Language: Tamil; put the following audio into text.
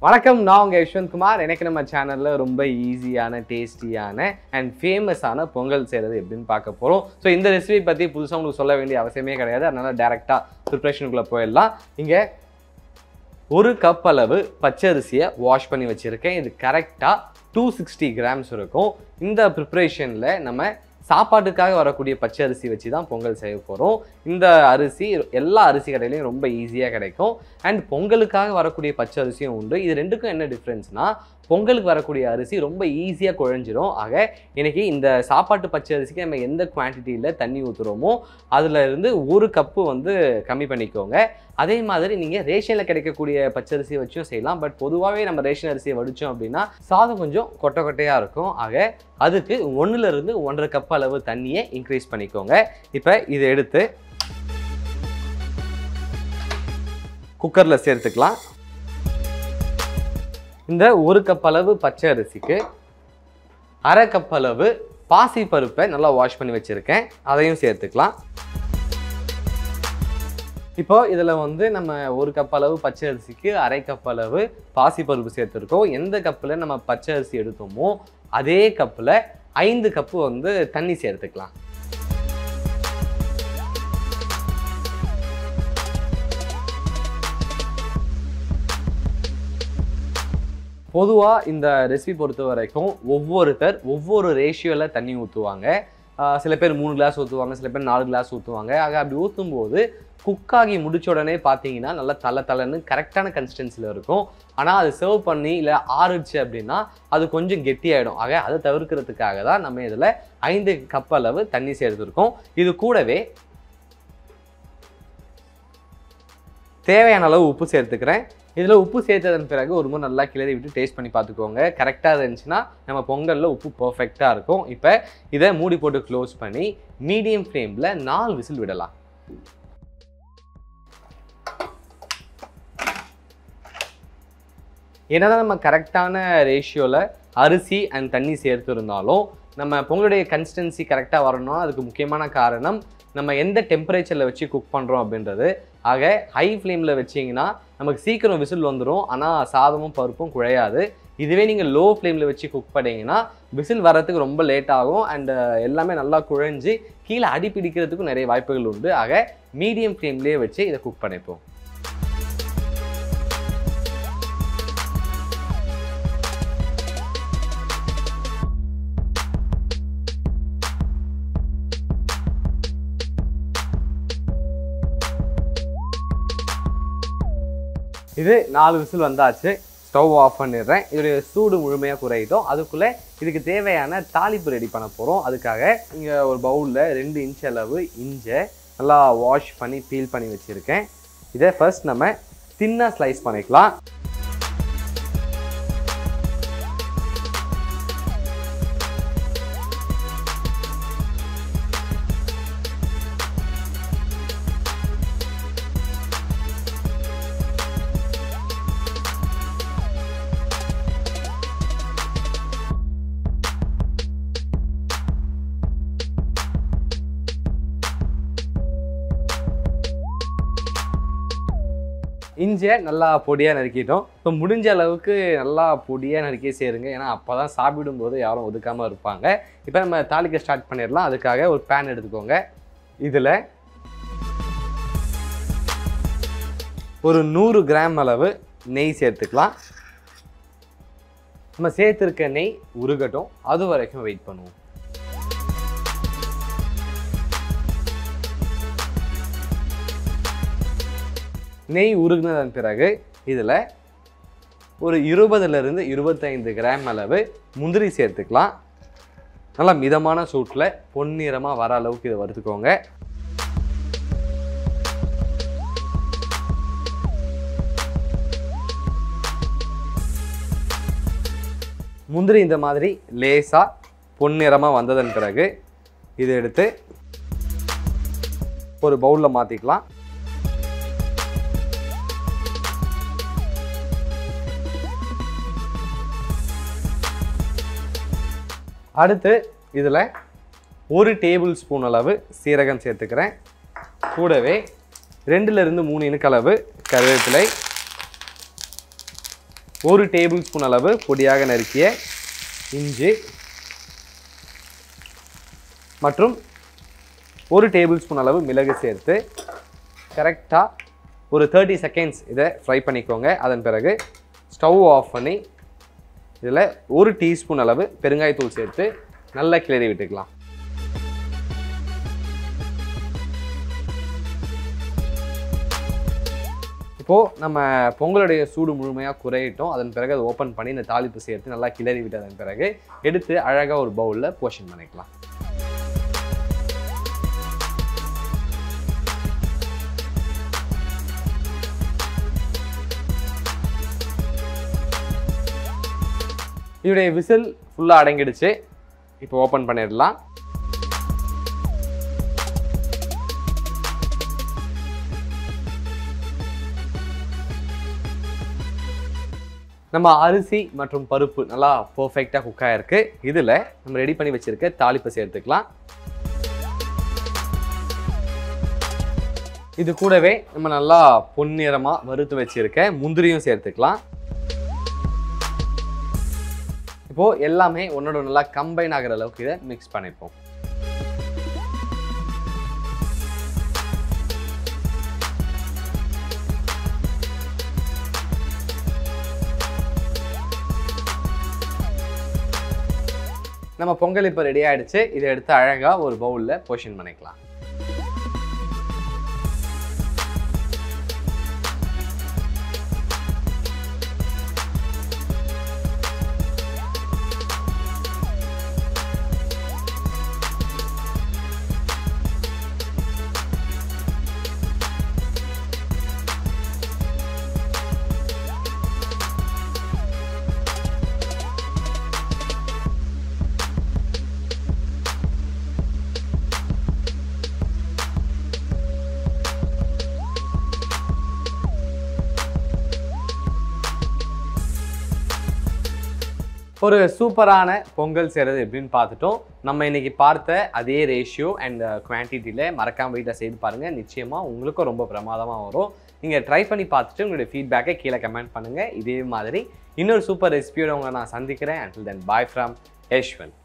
வணக்கம், நான் உங்கள் யஷ்வந்த் குமார். எனக்கு நம்ம சேனலில் ரொம்ப ஈஸியான, டேஸ்டியான அண்ட் ஃபேமஸான பொங்கல் செய்கிறது எப்படின்னு பார்க்க போகிறோம். ஸோ இந்த ரெசிபி பற்றி புதுசாக உங்களுக்கு சொல்ல வேண்டிய அவசியமே கிடையாது. அதனால் டேரெக்டாக ப்ரிப்ரேஷனுக்குள்ளே போயிடலாம். இங்கே 1 கப் அளவு பச்சரிசியை வாஷ் பண்ணி வச்சுருக்கேன். இது கரெக்டாக 260 கிராம்ஸ் இருக்கும். இந்த ப்ரிப்ரேஷனில் நம்ம சாப்பாட்டுக்காக வரக்கூடிய பச்சை அரிசி வச்சு தான் பொங்கல் செய்ய போகிறோம். இந்த அரிசி எல்லா அரிசி கடையிலையும் ரொம்ப ஈஸியாக கிடைக்கும். அண்ட் பொங்கலுக்காக வரக்கூடிய பச்சை அரிசியும் உண்டு. இது ரெண்டுக்கும் என்ன டிஃப்ரென்ஸ்னால், பொங்கலுக்கு வரக்கூடிய அரிசி ரொம்ப ஈஸியாக குழஞ்சிரும். ஆக இன்றைக்கி இந்த சாப்பாட்டு பச்சை அரிசிக்கு நம்ம எந்த குவான்டிட்டியில் தண்ணி ஊற்றுறோமோ அதில் இருந்து 1 கப்பு கம்மி பண்ணிக்கோங்க. அதே மாதிரி நீங்கள் ரேஷனில் கிடைக்கக்கூடிய பச்சரிசியை வச்சும் செய்யலாம். பட் பொதுவாகவே நம்ம ரேஷன் அரிசியை வடித்தோம் அப்படின்னா சாதம் கொஞ்சம் கொட்டையாக இருக்கும். ஆக அதுக்கு 1லிருந்து 1.5 கப் அளவு தண்ணியை இன்க்ரீஸ் பண்ணிக்கோங்க. இப்போ இதை எடுத்து குக்கரில் சேர்த்துக்கலாம். இந்த 1 கப் அளவு பச்சை அரிசிக்கு 1/2 கப் அளவு பாசி பருப்பை நல்லா வாஷ் பண்ணி வச்சுருக்கேன். அதையும் சேர்த்துக்கலாம். இப்போ இதில் நம்ம 1 கப் அளவு பச்சை அரிசிக்கு 1/2 கப் அளவு பாசி பருப்பு சேர்த்துருக்கோம். எந்த கப்பில் நம்ம பச்சை அரிசி எடுத்தோமோ அதே கப்பில் 5 கப்பு தண்ணி சேர்த்துக்கலாம். பொதுவாக இந்த ரெசிபி பொறுத்த வரைக்கும் ஒவ்வொருத்தர் ஒவ்வொரு ரேஷியோவில் தண்ணி ஊற்றுவாங்க. சில பேர் 3 கிளாஸ் ஊற்றுவாங்க, சில பேர் 4 கிளாஸ் ஊற்றுவாங்க. ஆக அப்படி ஊற்றும்போது குக்காகி முடிச்ச உடனே பார்த்தீங்கன்னா நல்லா தலைன்னு கரெக்டான கன்சிஸ்டன்சியில் இருக்கும். ஆனால் அது சர்வ் பண்ணி இல்லை ஆறிடுச்சு அப்படின்னா அது கொஞ்சம் கெட்டியாயிடும். ஆக அதை தவிர்க்கிறதுக்காக தான் நம்ம இதில் 5 கப் அளவு தண்ணி சேர்த்துருக்கோம். இது கூடவே தேவையான அளவு உப்பு சேர்த்துக்கிறேன். இதில் உப்பு சேர்த்ததன் பிறகு ஒரு முறை நல்லா கிளறி விட்டு டேஸ்ட் பண்ணி பார்த்துக்கோங்க. கரெக்டாக இருந்துச்சுன்னா நம்ம பொங்கலில் உப்பு பர்ஃபெக்டாக இருக்கும். இப்போ இதை மூடி போட்டு க்ளோஸ் பண்ணி மீடியம் ஃப்ளேமில் 4 விசில் விடலாம். என்னதான் நம்ம கரெக்டான ரேஷியோவில் அரிசி அண்ட் தண்ணி சேர்த்துருந்தாலும் நம்ம பொங்கலுடைய கன்சிஸ்டன்சி கரெக்டாக வரணும். அதுக்கு முக்கியமான காரணம் நம்ம எந்த டெம்பரேச்சரில் வச்சு குக் பண்ணுறோம் அப்படின்றது. ஆக ஹை ஃப்ளேமில் வச்சிங்கன்னா நமக்கு சீக்கிரம் விசில் வந்துடும், ஆனால் சாதமும் பருப்பும் குழையாது. இதுவே நீங்கள் லோ ஃப்ளேமில் வச்சு குக் பண்ணிங்கன்னா விசில் வரத்துக்கு ரொம்ப லேட் ஆகும். அண்டு எல்லாமே நல்லா குழஞ்சி கீழே அடி பிடிக்கிறதுக்கும் நிறைய வாய்ப்புகள் உண்டு. ஆக மீடியம் ஃப்ளேம்லேயே வச்சு இதை குக் பண்ணிப்போம். இது 4 விசில் வந்தாச்சு. ஸ்டவ் ஆஃப் பண்ணிடுறேன். இதோடைய சூடு முழுமையாக குறையிட்டோம். அதுக்குள்ளே இதுக்கு தேவையான தாளிப்பு ரெடி பண்ண போகிறோம். அதுக்காக இங்கே ஒரு பவுலில் 2 இன்ச் அளவு இஞ்சை நல்லா வாஷ் பண்ணி பீல் பண்ணி வச்சுருக்கேன். இதை ஃபர்ஸ்ட் நம்ம தின்னாக ஸ்லைஸ் பண்ணிக்கலாம். இஞ்சியை நல்லா பொடியாக நறுக்கிட்டோம். இப்போ முடிஞ்ச அளவுக்கு நல்லா பொடியாக நறுக்கியே சேருங்க. ஏன்னா அப்போ தான் சாப்பிடும்போது யாரும் ஒதுக்காமல் இருப்பாங்க. இப்போ நம்ம தாளிக்க ஸ்டார்ட் பண்ணிடலாம். அதுக்காக ஒரு பேன் எடுத்துக்கோங்க. இதில் ஒரு 100 கிராம் அளவு நெய் சேர்த்துக்கலாம். நம்ம சேர்த்துருக்க நெய் உருகட்டும், அது வரைக்கும் வெயிட் பண்ணுவோம். நெய் உருகினதன் பிறகு இதில் ஒரு 20லிருந்து 25 கிராம் அளவு முந்திரி சேர்த்துக்கலாம். நல்லா மிதமான சூட்டில் பொன்னிறமாக வர அளவுக்கு இதை வறுத்துக்கோங்க. முந்திரி இந்த மாதிரி லேசாக பொன்னிறமாக வந்ததன் பிறகு இதை எடுத்து ஒரு பவுலில் மாற்றிக்கலாம். அடுத்து இதில் 1 டேபிள் ஸ்பூன் அளவு சீரகம் சேர்த்துக்கிறேன். கூடவே 2லிருந்து 3 இனுக்களவு கருவேப்பிலை, 1 டேபிள் ஸ்பூன் அளவு பொடியாக நறுக்கிய இஞ்சி மற்றும் 1 டேபிள் ஸ்பூன் அளவு மிளகு சேர்த்து கரெக்டாக ஒரு 30 செகண்ட்ஸ் இதை ஃப்ரை பண்ணிக்கோங்க. அதன் பிறகு ஸ்டவ் ஆஃப் பண்ணி இதில் 1 டீஸ்பூன் அளவு பெருங்காயத்தூள் சேர்த்து நல்லா கிளறி விட்டுக்கலாம். இப்போது நம்ம பொங்கலுடைய சூடு முழுமையாக குறையிட்டோம். அதன் பிறகு அதை ஓப்பன் பண்ணி இந்த தாளிப்பு சேர்த்து நல்லா கிளறி விட்டதன் பிறகு எடுத்து அழகாக ஒரு பவுலில் போர்ஷன் பண்ணிக்கலாம். இதோடைய விசில் ஃபுல்லாக அடங்கிடுச்சு. இப்போ ஓப்பன் பண்ணிடலாம். நம்ம அரிசி மற்றும் பருப்பு நல்லா பர்ஃபெக்டாக குக் ஆகிருக்கு. இதில் நம்ம ரெடி பண்ணி வச்சுருக்க தாளிப்பை சேர்த்துக்கலாம். இது கூடவே நம்ம நல்லா பொன்னிறமாக வறுத்து வச்சுருக்க முந்திரியும் சேர்த்துக்கலாம். இப்போது எல்லாமே ஒன்றோட நல்லா கம்பைன் ஆகிற அளவுக்கு இதை மிக்ஸ் பண்ணிப்போம். நம்ம பொங்கல் இப்போ ரெடி ஆகிடுச்சு. இதை எடுத்து அழகாக ஒரு பவுலில் போர்ஷன் பண்ணிக்கலாம். ஒரு சூப்பரான பொங்கல் செய்கிறது எப்படின்னு பார்த்துட்டோம். நம்ம இன்றைக்கி பார்த்த அதே ரேஷியோ அண்ட் குவான்டிட்டியில் மறக்காமல் வீட்டில் செய்து பாருங்கள். நிச்சயமாக உங்களுக்கும் ரொம்ப பிரமாதமாக வரும். நீங்கள் ட்ரை பண்ணி பார்த்துட்டு உங்களுடைய ஃபீட்பேக்கை கீழே கமெண்ட் பண்ணுங்கள். இதே மாதிரி இன்னொரு சூப்பர் ரெசிபியோட உங்களை நான் சந்திக்கிறேன். Until then, bye from Yeshwanth.